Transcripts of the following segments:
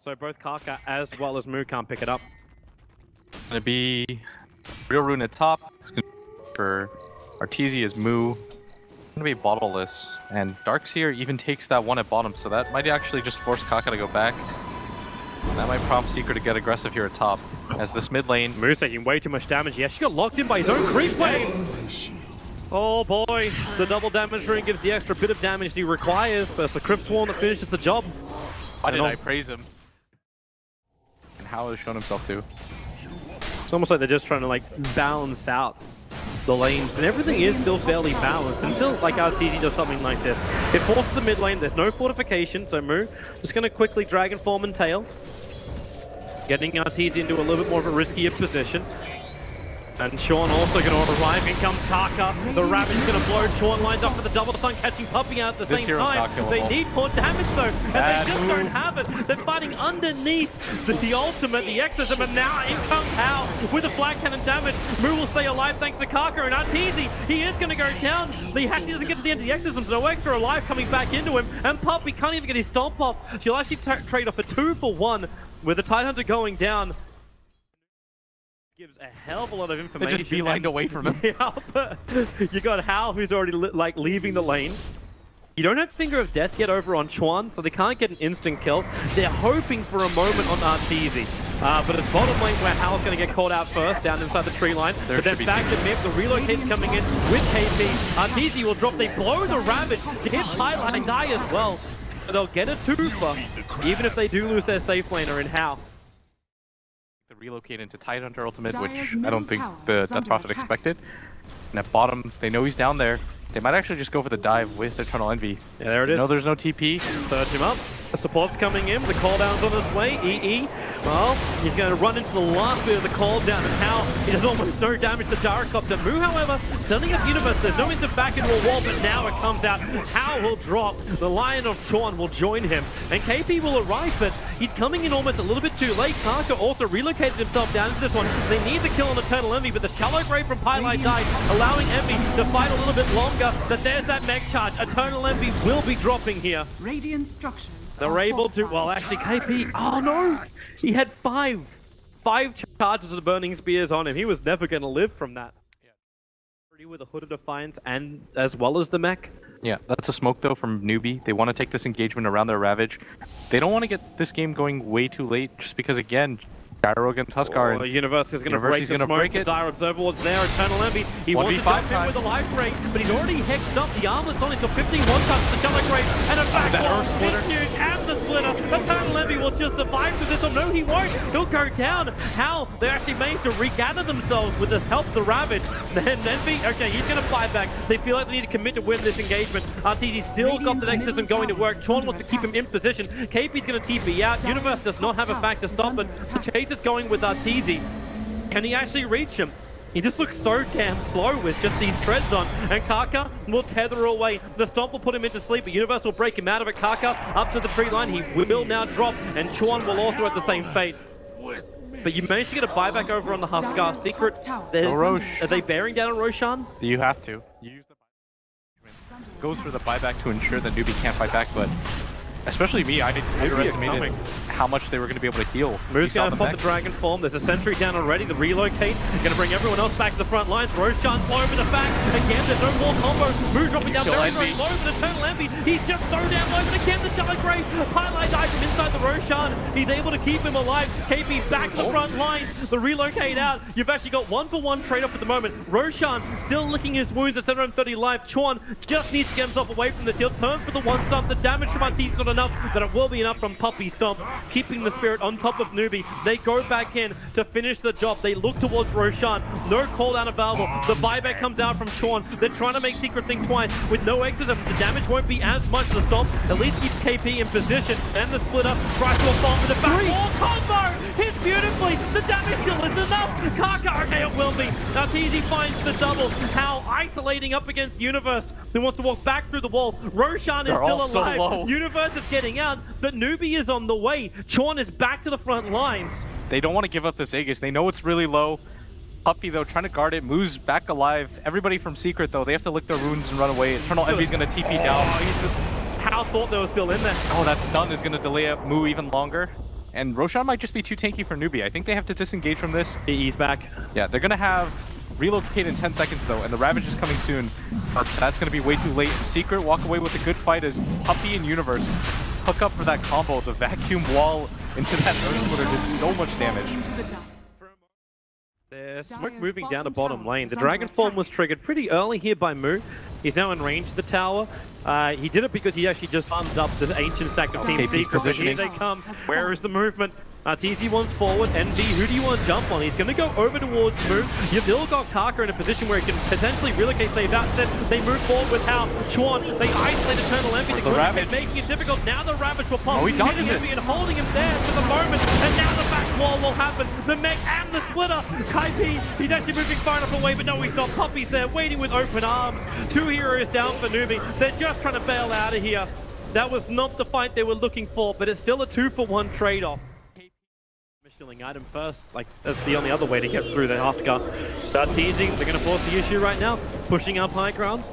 So both Kaka as well as Moo can't pick it up. Gonna be Real Rune at top. It's gonna be for Arteezy as Moo. It's gonna be bottleless. And Darkseer even takes that one at bottom, so that might actually just force Kaka to go back. That might prompt Seeker to get aggressive here at top. As this mid lane... Moo's taking way too much damage. He actually got locked in by his own creep wave! Oh boy, the double damage ring gives the extra bit of damage he requires, but it's the Crypt Swarm that finishes the job. Why did I praise him? And how has shown himself too. It's almost like they're just trying to like balance out the lanes, and everything is still fairly balanced until like Arteezy does something like this. It forces the mid lane, there's no fortification, so Moo just going to quickly Dragon Form and Tail. Getting Arteezy into a little bit more of a riskier position. And Sean also going to arrive. In comes Kaka. The Ravage is going to blow. Sean lines up for the double stun, catching Puppy out at the same time. They need more damage though, and they just don't have it. They're fighting underneath the ultimate, the Exorcism, and now in comes Hal with the flag cannon damage. Moo will stay alive thanks to Kaka, and Arteezy, he is going to go down. He actually doesn't get to the end of the Exorcism, so no extra alive coming back into him, and Puppy can't even get his stomp off. She'll actually trade off a 2-for-1 with the Tidehunter going down. Gives a hell of a lot of information. They just beelined away from him. Yeah, but you got Hal, who's already like leaving the lane. You don't have Finger of Death yet over on Chuan, so they can't get an instant kill. They're hoping for a moment on Arteezy. But it's bottom lane where Hal's going to get called out first, down inside the tree line. But then back to mid, the relocate's coming in with KP. Arteezy will drop, they blow the Ravage. Hit Highlight and die as well. So they'll get a 2-for, even if they do lose their safe laner in Hal. Relocate into Tidehunter ultimate, which I don't think the Death Prophet expected. And at bottom, they know he's down there. They might actually just go for the dive with Eternal Envy. Yeah, there it is. No, there's no TP. Search him up. The support's coming in. The cooldown's on his way. EE. Well, he's going to run into the last bit of the cooldown, and how he does almost no damage to Gyrocopter. Moo, however, stunning up Universe. There's no instant back into a wall, but now it comes out. How will drop. The Lion of Chuan will join him, and KP will arrive, but he's coming in almost a little bit too late. Kaka also relocated himself down into this one. They need the kill on Eternal Envy, but the Shallow Grave from Pylite died, allowing Envy to fight a little bit longer. But there's that mech charge. Eternal Envy will be dropping here. Radiant structures. They're able to, well actually KP, oh no! He had five charges of the Burning Spears on him. He was never going to live from that. Yeah. With a Hood of Defiance and as well as the mech. Yeah, that's a smoke though from Newbee. They want to take this engagement around their Ravage. They don't want to get this game going way too late, just because again, Gyro against Huskar. The Universe is going to break the smoke. The Dire Observer was there. Eternal Envy. He wants to jump in with the life ring, but he's already hexed up. The armlet's on it, so 15 one-touch the Shallow Grave, and a backball. Huge and the splitter. Eternal Envy will just survive through this. Oh no, he won't. He'll go down. How they actually managed to regather themselves with the help of the Ravage. Then Envy, okay, he's going to fight back. They feel like they need to commit to win this engagement. Arteezy still got the next system going to work. Chuan wants to keep him in position. KP's going to TP out. Universe does not have a back to stop it. The chase is going with Arteezy. Can he actually reach him? He just looks so damn slow with just these treads on. And Kaka will tether away. The stomp will put him into sleep, but Universe will break him out of it. Kaka up to the tree line. He will now drop, and Chuan will also have the same fate. But you managed to get a buyback over on the Huskar. Secret. Are they bearing down on Roshan? You have to. You use the buyback. Goes for the buyback to ensure that Newbee can't fight back, but especially me, I underestimated how much they were going to be able to heal. Moo's going to pop the Dragon Form. There's a sentry down already. The relocate is going to bring everyone else back to the front lines. Roshan's low over the back. Again, there's no more combo. Moo dropping down very low for the Eternal Envy. He's just so down low, but again, the Shallow Grave. Highlight dive from inside the Roshan. He's able to keep him alive. KP back to the front lines. The relocate out. You've actually got 1-for-1 trade-off at the moment. Roshan still licking his wounds at 730 life. Chuan just needs to get himself away from the hill. Turns for the one stomp. The damage from Arteezy is not enough, but it will be enough from Puppy Stomp, keeping the Spirit on top of Newbee. They go back in to finish the job. They look towards Roshan. No call down available. The buyback comes out from Chuan. They're trying to make Secret think twice. With no exorcism, the damage won't be as much. The Stomp at least keeps KP in position. And the splitter tries to bomb with the back wall combo. Hits beautifully. The damage still isn't enough. Kaka, okay, it will be. Arteezy finds the double. How isolating up against Universe, who wants to walk back through the wall. Roshan is still alive. So Universe is getting out, but Newbee is on the way. Chuan is back to the front lines. They don't want to give up this Aegis. They know it's really low. Puppy, though, trying to guard it. Moo's back alive. Everybody from Secret, though, they have to lick their runes and run away. Eternal Envy's going to TP down. Hal thought they were still in there. Oh, that stun is going to delay up Moo even longer. and Roshan might just be too tanky for Newbee. I think they have to disengage from this. He's back. Yeah, they're gonna have relocate in 10 seconds though, and the Ravage is coming soon. But that's gonna be way too late. Secret walk away with a good fight as Puppey and Universe hook up for that combo. The vacuum wall into that Earth Splitter did so much damage. There's smoke moving down the bottom lane. The Dragon Form was triggered pretty early here by Moo. He's now in range of the tower. He did it because he actually just farmed up this ancient stack of Team Secret. But here they come. Where is the movement? TZ wants forward. Envy, who do you want to jump on? He's going to go over towards Moo. You've still got Kaka in a position where he can potentially relocate, save out. Then they move forward with how Chuan, they isolate Eternal Envy. The Ravage making it difficult. Now the Ravage will pop. Oh, he does it. And holding him there for the moment. And now the back wall will happen. The mech and the splitter. Kaipi, he's actually moving far enough away, but no, he's not. Puppey's there waiting with open arms. 2 heroes down for Newbee. They're just trying to bail out of here. That was not the fight they were looking for, but it's still a 2-for-1 trade-off. Item first, like that's the only other way to get through the Huskar. Start teasing, they're going to force the issue right now, pushing up high ground.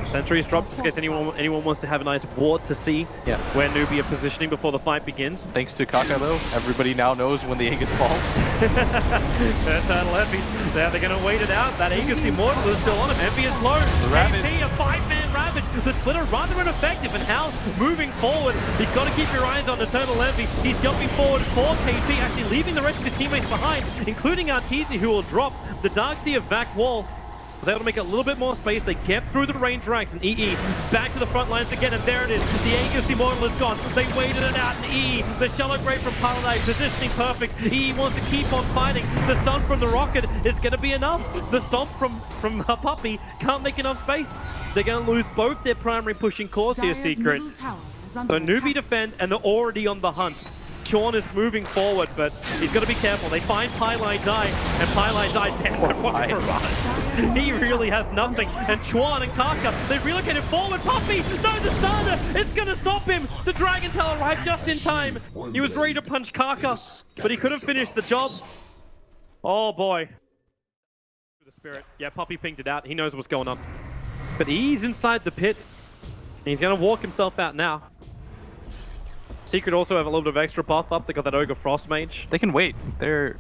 Sentry is dropped just in case anyone wants to have a nice ward to see where Newbee are positioning before the fight begins. Thanks to Kaka though, everybody now knows when the Aegis falls. Eternal Envy, they're going to wait it out. That Aegis Immortal is still on him. Envy is low. KP, a 5-man Ravage. The splitter rather ineffective, and how moving forward, you've got to keep your eyes on Eternal Envy. He's jumping forward for KP, actually leaving the rest of his teammates behind, including Arteezy, who will drop the Darkseer back wall. Was able to make a little bit more space. They kept through the range ranks, and EE back to the front lines again, and there it is. The Aegis Immortal is gone. They waited it out, and EE, the Shallow Grave from Paladin, positioning perfect. EE wants to keep on fighting. The stun from the Rocket is going to be enough. The stomp from Puppey can't make enough space. They're going to lose both their primary pushing cores here, Secret. So Newbee defend, and they're already on the hunt. Sean is moving forward, but he's got to be careful. They find Pylai Die, and Pylai Die down. He really has nothing. And Chuan and Kaka, they've relocated forward. Puppey, no, the starter, it's going to stop him. The Dragon Tail arrived just in time. He was ready to punch Kaka, but he couldn't finish the job. Oh boy. The spirit. Yeah, Puppey pinged it out. He knows what's going on. But he's inside the pit. He's going to walk himself out now. Secret also have a little bit of extra buff up. They got that Ogre Frost Mage. They can wait. They're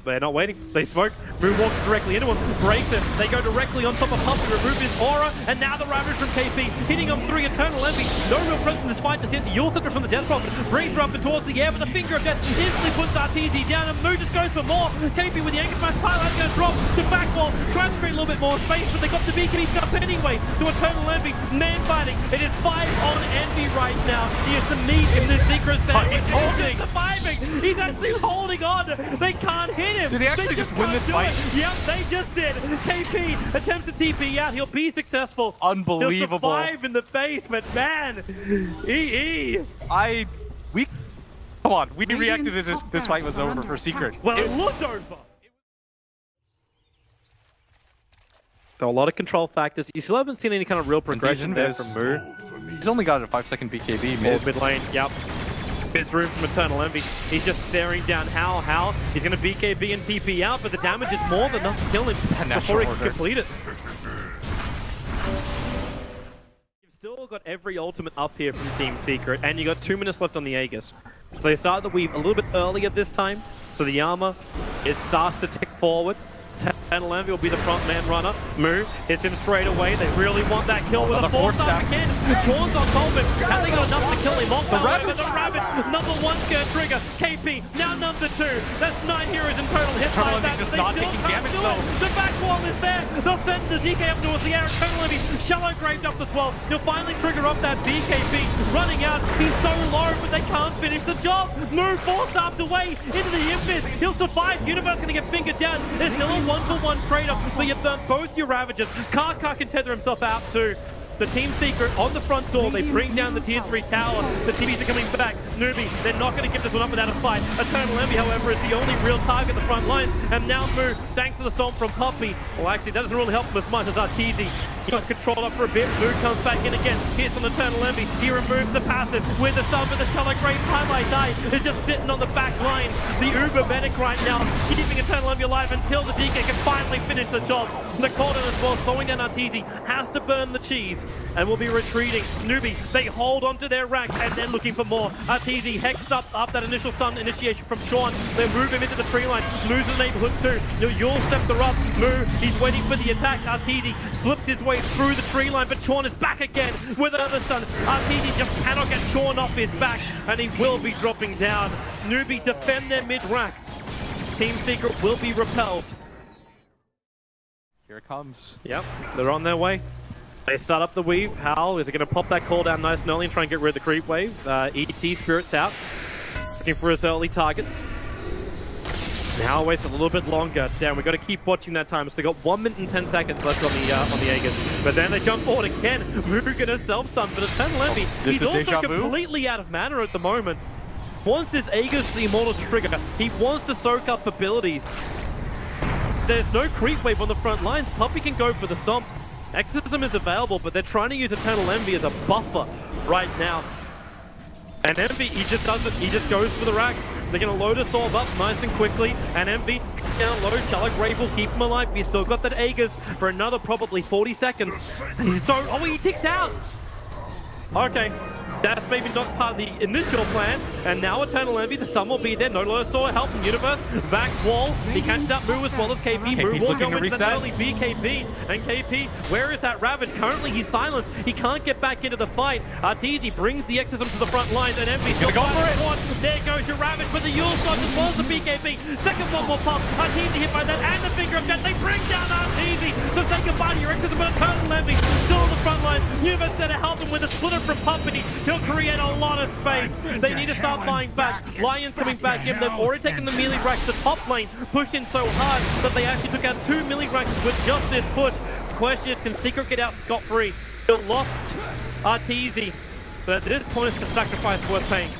not waiting. They smoke. Moo walks directly into him, breaks it. They go directly on top of Puppey, remove his aura, and now the Ravage from KP, hitting on 3 Eternal Envy. No real presence in this fight just yet. The Yule Scepter from the Death Prophet brings her up and towards the air, but the Finger of Death instantly puts Arteezy down, and Moo just goes for more. KP with the Anchor Smash, Pylai's going to drop the back wall, trying to create a little bit more space, but they got the BKB up anyway to Eternal Envy. Man fighting. It is 5 on Envy right now. He is the meat in this Secret sandwich. He's surviving. He's actually holding on. They can't hit him. Did he actually just win this fight? Yep, they just did. KP attempts to TP out. He'll be successful. Unbelievable. He'll survive in the base, but man, EE. Come on, we reacted as if this fight was over for Secret. Well, it looked over. So a lot of control factors. You still haven't seen any kind of real progression there from Moo. He's only got a 5-second BKB mid lane. Yep. There's room from Eternal Envy. He's just staring down how. He's going to BKB and TP out, but the damage is more than enough to kill him before he can complete it. You've still got every ultimate up here from Team Secret, and you got 2 minutes left on the Aegis. So they start the weave a little bit earlier this time, so the armor starts to tick forward. Eternal Envy will be the front man runner. Moo hits him straight away. They really want that kill with a 4-star again. Sean's on top of him. Have they got enough to kill him off? The Ravage, number 1 scare trigger. KP, now number 2. That's 9 heroes in total hit by that. Just not taking damage though. The back wall is there. They'll send the DK up towards the air. Eternal Envy, Shallow Graved up to 12. He'll finally trigger up that BKB. Running out. He's so low, but they can't finish the job. Moo 4-stars away into the Infist. He'll survive. Universe going to get fingered down. There's still a 1-for-1 trade-off, but you've done both your Ravages. Kaka can tether himself out too. The Team Secret on the front door, they bring down the tier 3 tower. The TVs are coming back. Newbee, they're not going to give this one up without a fight. Eternal Envy, however, is the only real target at the front lines. And now Moo, thanks to the stomp from Puppey. Well, actually, that doesn't really help him as much as Arteezy. He got control up for a bit. Moo comes back in again. Hits on Eternal Envy. He removes the passive with the stun, but the Shallow Grave Pylai Die is just sitting on the back line. The Uber medic right now, keeping Eternal Envy alive until the DK can finally finish the job. The Cordon as well, slowing down Arteezy, has to burn the cheese and will be retreating. Newbee, they hold onto their racks and they're looking for more. RTZ hexed up that initial stun initiation from Sean. They move him into the tree line. Moves in the neighborhood too. You'll step the up. Moo, he's waiting for the attack. RTZ slipped his way through the tree line, but Sean is back again with another stun. RTZ just cannot get Sean off his back, and he will be dropping down. Newbee defend their mid-racks. Team Secret will be repelled. Here it comes. Yep, they're on their way. They start up the weave. Hal is going to pop that call down nice and early and try and get rid of the creep wave. ET Spirit's out, looking for his early targets. Now waits a little bit longer. Damn, we've got to keep watching that time. So they got 1 minute and 10 seconds left on the Aegis. But then they jump forward again. Moo gonna self-stun for the Eternal Envy. He's also completely out of mana at the moment. Once this Aegis the Immortal to trigger, he wants to soak up abilities. There's no creep wave on the front lines. Puppy can go for the stomp. Exorcism is available, but they're trying to use Eternal Envy as a buffer right now. And Envy, he just does it. He just goes for the racks. They're going to load us all up nice and quickly. And Envy down low. Shallow Grave will keep him alive. He's still got that Aegis for another probably 40 seconds. Oh, he ticks out. Okay. That's maybe not part of the initial plan, and now Eternal Envy, the stun will be there, no low store help from Universe, back wall, he catches up Moo as well as KP, Moo will go into the early BKP, and KP, where is that Ravage? Currently he's silenced, he can't get back into the fight, RTZ brings the Exorcism to the front lines, and Envy still going for it, there goes your Ravage with the Yule Slot as well as the BKP, second one will pop, RTZ hit by that, and the Finger of Death, they bring down RTZ, so say goodbye to your Exorcism, but Eternal Envy still on the front line, Universe there to help him with a splitter from Puppy. He'll create a lot of space. They need to start buying back. Lion's coming back in. They've already taken the melee racks. The top lane pushed in so hard that they actually took out 2 melee racks with just this push. The question is, can Secret get out scot-free? They lost RTZ, but at this point it's a sacrifice worth paying.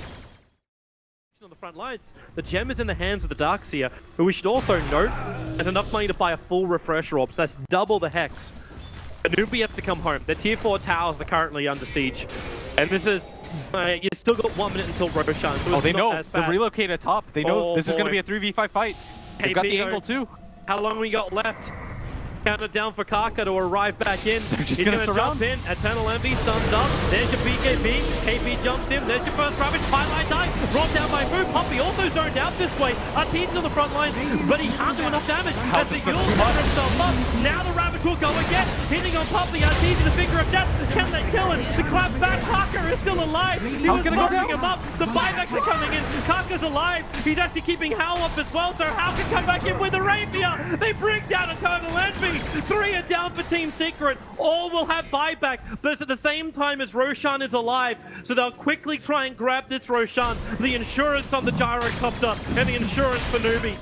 On the front lines, the gem is in the hands of the Darkseer, who we should also note has enough money to buy a full refresher orb, so that's double the hex. The Newbee have to come home. Their tier 4 towers are currently under siege. And this is, you still got 1 minute until Roshan. So they know. The relocate at top. They know this is going to be a 3v5 fight. They've got the angle too. How long we got left? Counted down for Kaka to arrive back in. He's going to jump in. Eternal Envy stuns up. There's your BKB. KP jumps in. There's your first Ravage. Highlight die. Brought down by Moo. Puppy also zoned out this way. Artee's on the front lines, but he can't do enough damage. As the Yule cover himself up. Now the Ravage will go again. Hitting on Puppy. Artee's the Finger of Death. Can they kill him? The clap back. Kaka is still alive. He was bumping him up. The buybacks are coming in. Kaka's alive. He's actually keeping Hal up as well, so Hal can come back in with a rapier. They bring down Eternal Envy. 3 are down for Team Secret. All will have buyback, but it's at the same time as Roshan is alive. So they'll quickly try and grab this Roshan. The insurance on the gyrocopter and the insurance for Newbee.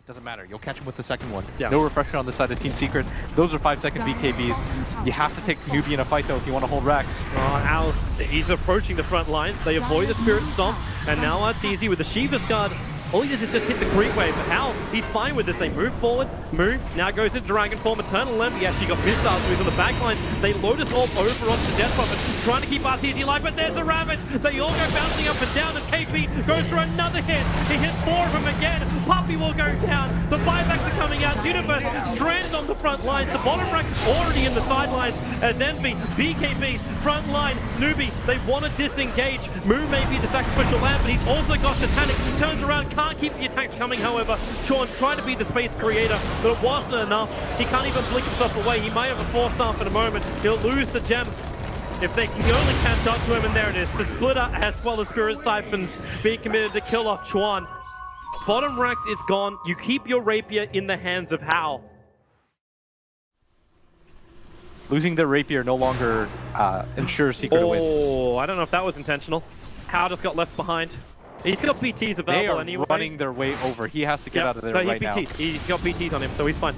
Doesn't matter. You'll catch him with the second one. Yeah. No refresher on the side of Team Secret. Those are 5-second BKBs. You have to take Newbee in a fight though if you want to hold racks. Alice, he's approaching the front lines. They avoid the Spirit Stomp, and now RTZ with the Shiva's Guard. All he does is just hit the creep wave, but Hal, he's fine with this. They move forward, move, now goes into Dragon Form, Eternal Envy actually got missiles, so he's on the back lines. They load us all over onto the Death Prophet, trying to keep RTZ alive, but there's the Ravage. They all go bouncing up and down as KP goes for another hit. He hits 4 of them again. Puppy will go down. The buybacks are coming out. Universe stranded on the front lines. The bottom rack is already in the sidelines. And Envy, BKB, front line, Newbee, they want to disengage. Moo may be the sacrificial lamb, but he's also got Titanic. Turns around, can't keep the attacks coming, however. Sean trying to be the space creator, but it wasn't enough. He can't even blink himself away. He may have a 4-star in a moment. He'll lose the gem if they can only catch up to him, and there it is. The splitter as well as Spirit Siphons being committed to kill off Chuan. Bottom racks is gone. You keep your rapier in the hands of Hal. Losing the rapier no longer ensures Secret to win. Oh, I don't know if that was intentional. Hal just got left behind. He's got PTs available anyway. They are running their way over. He has to get out of there right now. He's got PTs on him, so he's fine.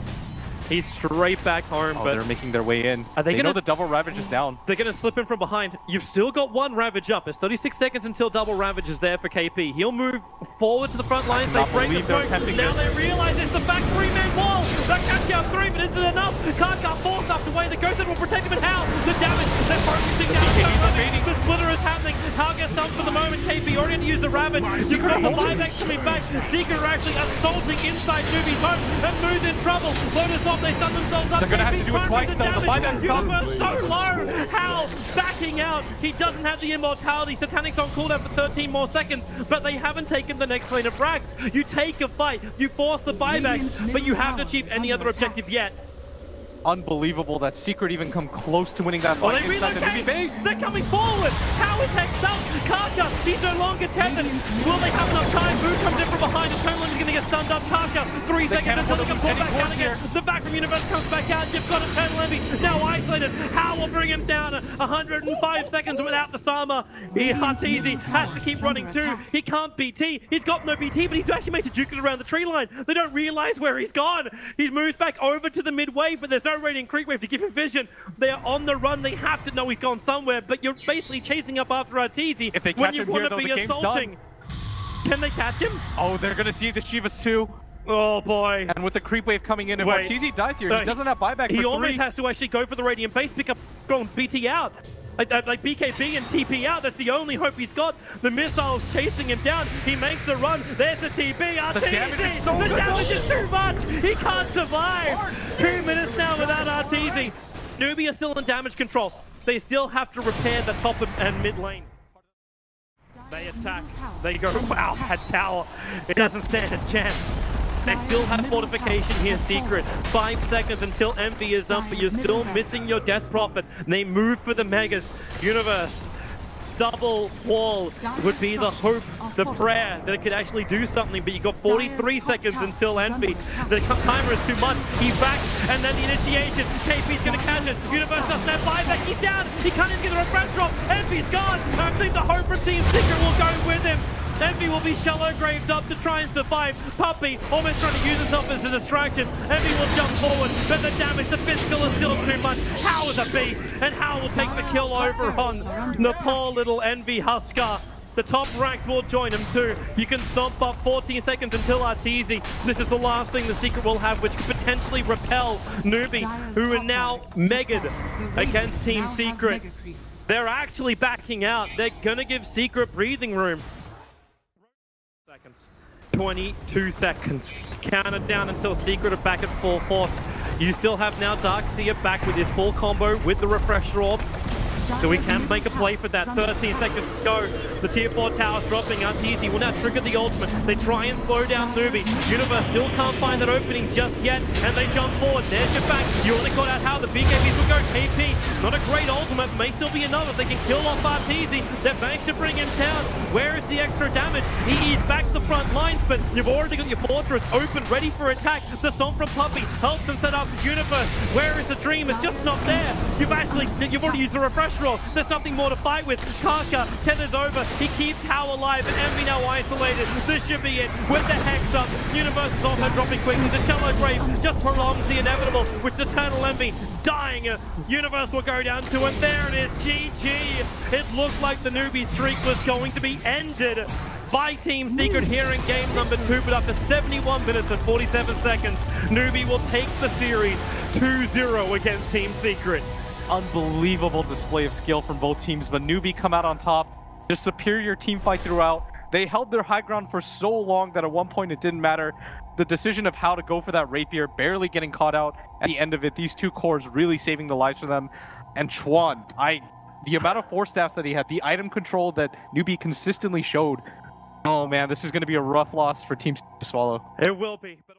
He's straight back home, but they're making their way in. They know the double Ravage is down. They're going to slip in from behind. You've still got 1 Ravage up. It's 36 seconds until double Ravage is there for KP. He'll move forward to the front lines. They break the smoke. Now they realize it's the back 3-man wall. They catch out 3, but isn't enough. Can't got 4 stopped away. The Ghost will protect him, and Hal, the damage, they're focusing down. The splitter is happening. Hal gets stumped for the moment. KP already had to use the Ravage. You've got the buyback coming back. Secret are actually assaulting inside Newbee's home, and Moo's in trouble. Lotus drop, they stun themselves up. They're gonna have to do it twice though, the buyback's come. Universe so low, Hal backing out. He doesn't have the immortality. Satanic's on cooldown for 13 more seconds, but they haven't taken the next lane of frags. You take a fight, you force the buyback, but you haven't achieved any other objective yet. Unbelievable that Secret even come close to winning that fight inside the Newbee base. They're coming forward. How is Hex up? Karka, he's no longer tethered. Will they have enough time? Boo comes in from behind. Eternal is going to get stunned up. Karka, 3 seconds until they can pull back out again. The back from Universe comes back out. You've got Eternal Envy now isolated. How will bring him down 105 seconds without the Sama. Arteezy has to keep running too. He can't BT. He's got no BT, but he's actually made to juke it around the tree line. They don't realize where he's gone. He moves back over to the midway, but there's no Radiant Creek Wave to give him vision. They are on the run. They have to know he's gone somewhere, but you're basically chasing up after Arteezy. If they when catch you him want here, to though, be the game's assaulting. done. Can they catch him? Oh, they're gonna see the Shivas too. Oh boy. And with the creep wave coming in, if Wait. Arteezy dies here, he doesn't have buyback He for almost 3. has to actually go for the Radiant base, pick up BT out. Like BKB and TP out, that's the only hope he's got. The missile's chasing him down. He makes the run. There's the TP. The damage is so the good. damage is too much. He can't survive. 2 minutes now without Arteezy. Newbee are still in damage control. They still have to repair the top and mid lane. They attack. They go, wow, that tower. It doesn't stand a chance. They still have fortification here, Secret. 5 seconds until Envy is up, but you're still missing your Death Prophet. They move for the Megas. Universe. Double wall would be the hope, the prayer that it could actually do something, but you got 43 seconds until Envy. The timer is too much. He's back, and then the initiation. KP's gonna catch it. Universe doesn't have buyback. He's down. He can't even get the refresh drop. Envy's gone. I think the hope for Team Secret will go with him. Envy will be shallow graved up to try and survive. Puppey almost trying to use himself as a distraction. Envy will jump forward, but the damage, the physical is still too much. How is a beast, and How will take the kill over on the poor little Envy Huskar. The top ranks will join him too. You can stomp up 14 seconds until Arteezy. This is the last thing the Secret will have, which could potentially repel Newbee, who are now megged against Team Secret. They're actually backing out. They're gonna give Secret breathing room. 22 seconds. Count it down until Secret are back at full force. You still have now Darkseer back with his full combo with the Refresher Orb. So we can make a play for that. 13 seconds to go. The tier 4 tower's dropping. Arteezy will now trigger the ultimate. They try and slow down Newbee. Universe still can't find that opening just yet, and they jump forward. There's your back. You only caught out how the BKBs will go. KP, not a great ultimate, may still be enough if they can kill off Arteezy. They've managed to bring him down. Where is the extra damage? He is back to the front lines, but you've already got your fortress open, ready for attack. The stomp from Puppey helps them set up. Universe, where is the dream? It's just not there. You've already used the refresh roll. There's nothing more to fight with. Karka tethers over. He keeps How alive, and Envy now isolated. This should be it. With the Hex up, Universe is also dropping quickly. The shallow grave just prolongs the inevitable, which is Eternal Envy dying. Universe will go down to, and there it is. GG. It looked like the Newbee streak was going to be ended by Team Secret here in game number 2, but after 71 minutes and 47 seconds, Newbee will take the series 2-0 against Team Secret. Unbelievable display of skill from both teams, but Newbee come out on top. Just superior team fight throughout. They held their high ground for so long that at one point it didn't matter. The decision of how to go for that rapier, barely getting caught out at the end of it. These two cores really saving the lives for them. And Chuan, the amount of 4 staffs that he had, the item control that Newbee consistently showed. Oh man, this is going to be a rough loss for Team to swallow. It will be. But